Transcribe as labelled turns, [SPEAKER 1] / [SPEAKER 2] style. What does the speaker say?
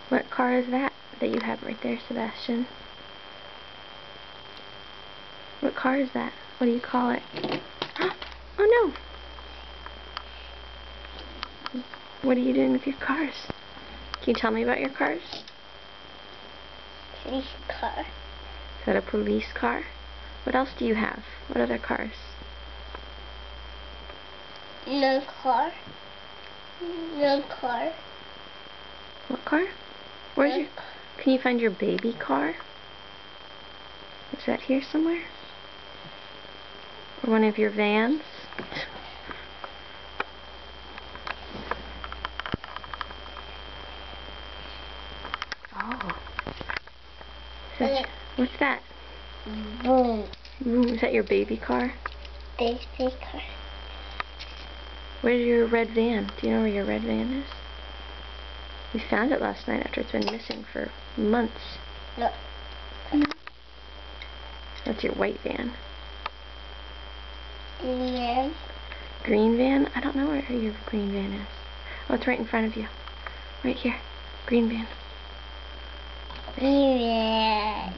[SPEAKER 1] What car is that you have right there, Sebastian? What car is that? What do you call it? Oh no! What are you doing with your cars? Can you tell me about your cars?
[SPEAKER 2] Police car.
[SPEAKER 1] Is that a police car? What else do you have? What other cars?
[SPEAKER 2] No car. No car.
[SPEAKER 1] What car? Where's your... Can you find your baby car? Is that here somewhere? Or one of your vans? Oh. What's that?
[SPEAKER 2] Boom.
[SPEAKER 1] Is that your baby car?
[SPEAKER 2] Baby car.
[SPEAKER 1] Where's your red van? Do you know where your red van is? We found it last night after it's been missing for months.
[SPEAKER 2] No.
[SPEAKER 1] No. That's your white van.
[SPEAKER 2] Green.
[SPEAKER 1] Green van? I don't know where your green van is. Oh, it's right in front of you. Right here. Green van.
[SPEAKER 2] Green.